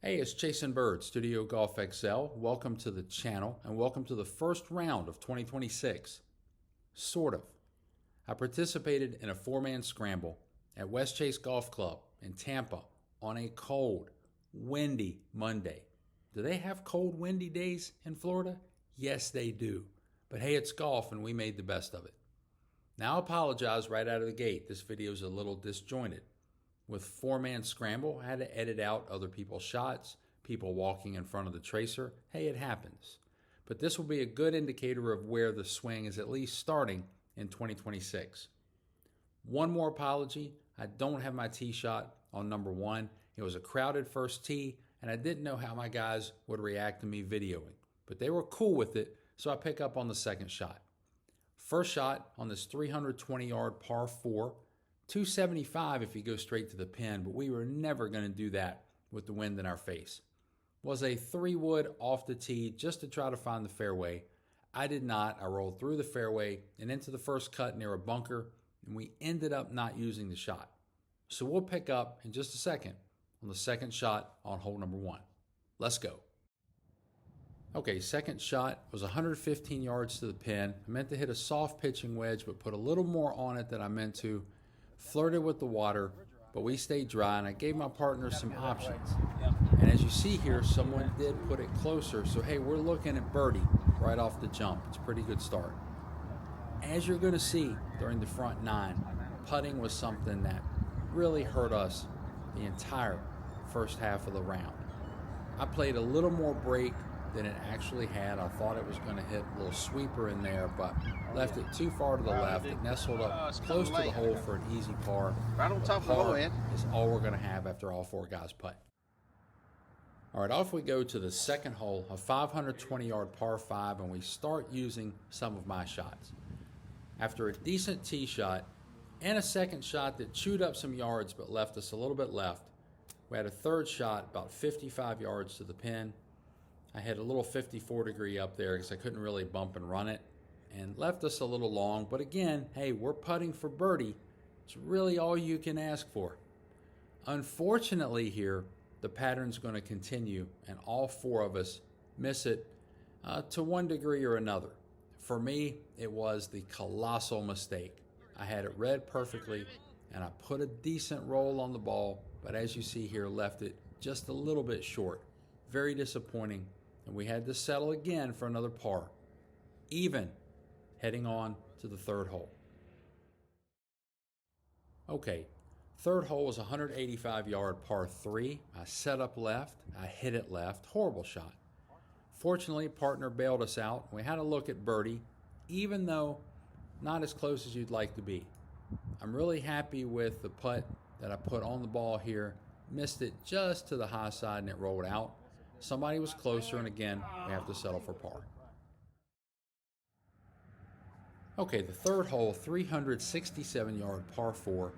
Hey, it's Chasing Bird, Studio Golf XL. Welcome to the channel and welcome to the first round of 2026. Sort of. I participated in a four-man scramble at Westchase Golf Club in Tampa on a cold, windy Monday. Do they have cold, windy days in Florida? Yes, they do. But hey, it's golf and we made the best of it. Now I apologize right out of the gate. This video is a little disjointed. With four-man scramble, I had to edit out other people's shots, people walking in front of the tracer. Hey, it happens. But this will be a good indicator of where the swing is at least starting in 2026. One more apology. I don't have my tee shot on number one. It was a crowded first tee, and I didn't know how my guys would react to me videoing. But they were cool with it, so I pick up on the second shot. First shot on this 320-yard par 4, 275 if you go straight to the pin, but we were never going to do that with the wind in our face. Was a 3-wood off the tee just to try to find the fairway. I did not. I rolled through the fairway and into the first cut near a bunker, and we ended up not using the shot. So we'll pick up in just a second on the second shot on hole number 1. Let's go. Okay, second shot was 115 yards to the pin. I meant to hit a soft pitching wedge, but put a little more on it than I meant to. Flirted with the water, but we stayed dry, and I gave my partner some options. And as you see here, someone did put it closer. So hey, we're looking at birdie right off the jump. It's a pretty good start. As you're going to see during the front 9, putting was something that really hurt us the entire first half of the round. I played a little more break than it actually had. I thought it was going to hit a little sweeper in there, but left it too far to the left. It nestled up close to the hole for an easy par. Right on top of the hole, Ed. Is all we're going to have after all 4 guys putt. All right, off we go to the second hole, a 520-yard par 5, and we start using some of my shots. After a decent tee shot and a second shot that chewed up some yards but left us a little bit left, we had a third shot about 55 yards to the pin. I had a little 54-degree up there because I couldn't really bump and run it, and left us a little long. But again, hey, we're putting for birdie. It's really all you can ask for. Unfortunately here, the pattern's going to continue, and all 4 of us miss it to one degree or another. For me, it was the colossal mistake. I had it read perfectly, and I put a decent roll on the ball, but as you see here, left it just a little bit short. Very disappointing. And we had to settle again for another par, even heading on to the third hole. Okay, third hole was a 185-yard par 3. I set up left, I hit it left, horrible shot. Fortunately, partner bailed us out. We had a look at birdie, even though not as close as you'd like to be. I'm really happy with the putt that I put on the ball here. Missed it just to the high side and it rolled out. Somebody was closer, and again, we have to settle for par. Okay, the third hole, 367-yard par 4.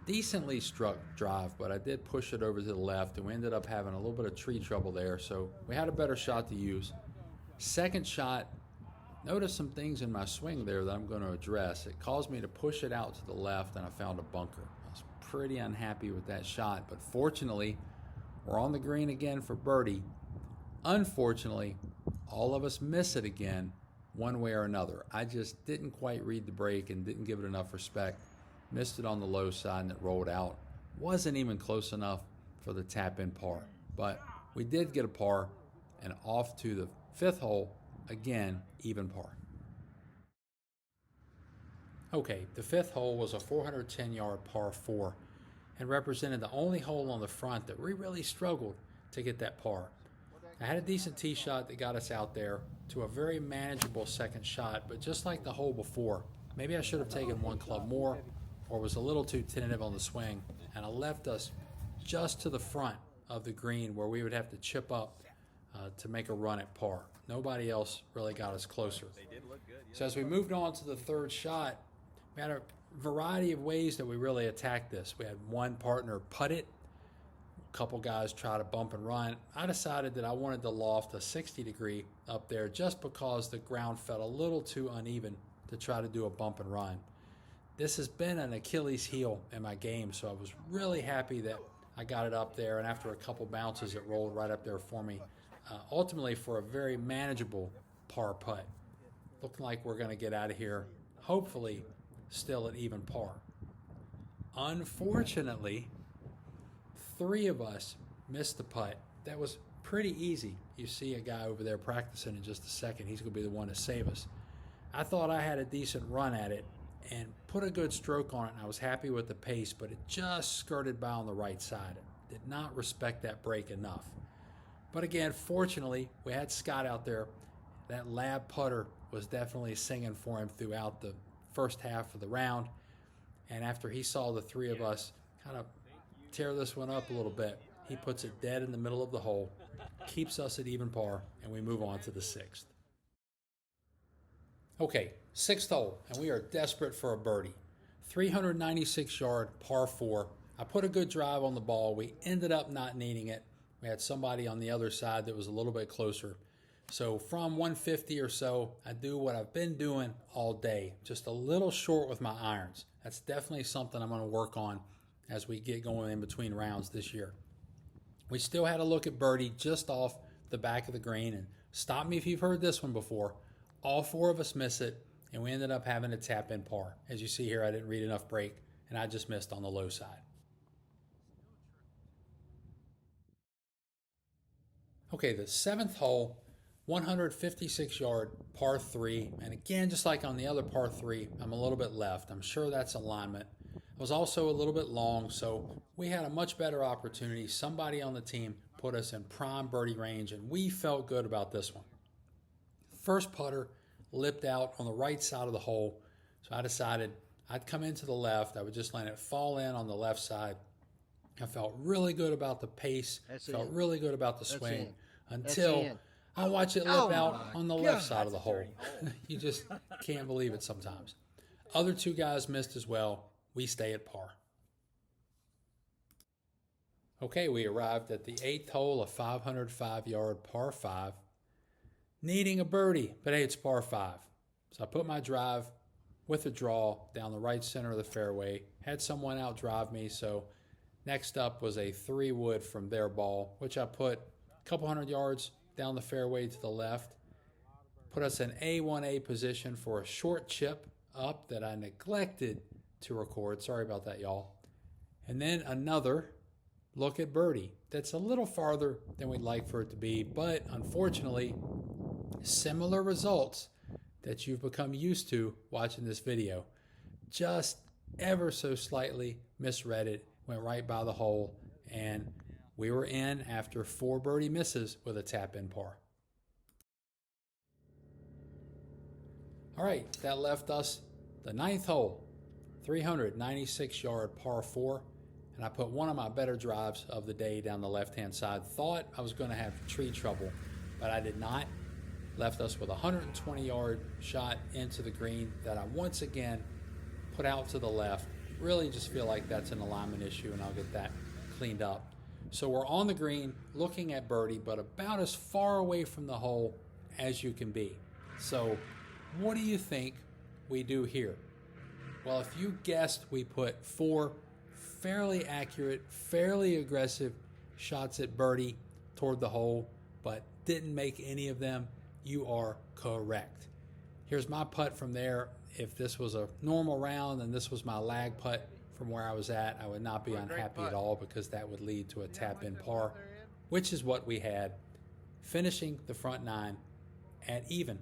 Decently struck drive, but I did push it over to the left, and we ended up having a little bit of tree trouble there, so we had a better shot to use. Second shot, noticed some things in my swing there that I'm going to address. It caused me to push it out to the left, and I found a bunker. I was pretty unhappy with that shot, but fortunately, we're on the green again for birdie. Unfortunately, all of us miss it again one way or another. I just didn't quite read the break and didn't give it enough respect. Missed it on the low side and it rolled out. Wasn't even close enough for the tap-in par. But we did get a par, and off to the 5th hole, again, even par. Okay, the 5th hole was a 410-yard par 4. And represented the only hole on the front that we really struggled to get that par. I had a decent tee shot that got us out there to a very manageable second shot, but just like the hole before, maybe I should have taken 1 club more or was a little too tentative on the swing, and it left us just to the front of the green where we would have to chip up to make a run at par. Nobody else really got us closer. So as we moved on to the third shot, we had a variety of ways that we really attacked this. We had one partner putt it, a couple guys try to bump and run. I decided that I wanted to loft a 60-degree up there just because the ground felt a little too uneven to try to do a bump and run. This has been an Achilles heel in my game, so I was really happy that I got it up there, and after a couple bounces, it rolled right up there for me. Ultimately, for a very manageable par putt. Looking like we're going to get out of here, hopefully, still at even par. Unfortunately, 3 of us missed the putt. That was pretty easy. You see a guy over there practicing in just a second. He's going to be the one to save us. I thought I had a decent run at it and put a good stroke on it, and I was happy with the pace, but it just skirted by on the right side. It did not respect that break enough. But again, fortunately, we had Scott out there. That lab putter was definitely singing for him throughout the first half of the round. And after he saw the 3 of us kind of tear this one up a little bit, he puts it dead in the middle of the hole, keeps us at even par, and we move on to the 6th. Okay, 6th hole, and we are desperate for a birdie. 396-yard par 4. I put a good drive on the ball. We ended up not needing it. We had somebody on the other side that was a little bit closer. So from 150 or so, I do what I've been doing all day, just a little short with my irons. That's definitely something I'm going to work on as we get going in between rounds this year. We still had a look at birdie just off the back of the green, and stop me if you've heard this one before. All 4 of us miss it, and we ended up having to tap in par. As you see here, I didn't read enough break, and I just missed on the low side. Okay, the 7th hole, 156-yard par 3, and again, just like on the other par 3, I'm a little bit left. I'm sure that's alignment. I was also a little bit long, so we had a much better opportunity. Somebody on the team put us in prime birdie range, and we felt good about this one. First putter lipped out on the right side of the hole, so I decided I'd come into the left. I would just let it fall in on the left side. I felt really good about the pace, felt really good about the swing, until I watch it lip out on the left side of the hole. You just can't believe it sometimes. Other 2 guys missed as well. We stay at par. Okay, we arrived at the 8th hole, a 505-yard par 5. Needing a birdie, but hey, it's par 5. So I put my drive with a draw down the right center of the fairway. Had someone out drive me, so next up was a 3-wood from their ball, which I put a couple hundred yards down the fairway to the left. Put us in A1A position for a short chip up that I neglected to record. Sorry about that, y'all. And then another look at birdie. That's a little farther than we'd like for it to be, but unfortunately, similar results that you've become used to watching this video. Just ever so slightly misread it, went right by the hole, and we were in after 4 birdie misses with a tap-in par. All right, that left us the 9th hole, 396-yard par 4, and I put one of my better drives of the day down the left-hand side. Thought I was going to have tree trouble, but I did not. Left us with a 120-yard shot into the green that I once again put out to the left. Really just feel like that's an alignment issue, and I'll get that cleaned up. So we're on the green looking at birdie, but about as far away from the hole as you can be. So what do you think we do here? Well, if you guessed, we put 4 fairly accurate, fairly aggressive shots at birdie toward the hole, but didn't make any of them, you are correct. Here's my putt from there. If this was a normal round and this was my lag putt from where I was at, I would not be unhappy at all, because that would lead to a tap-in par, which is what we had, finishing the front 9 at even.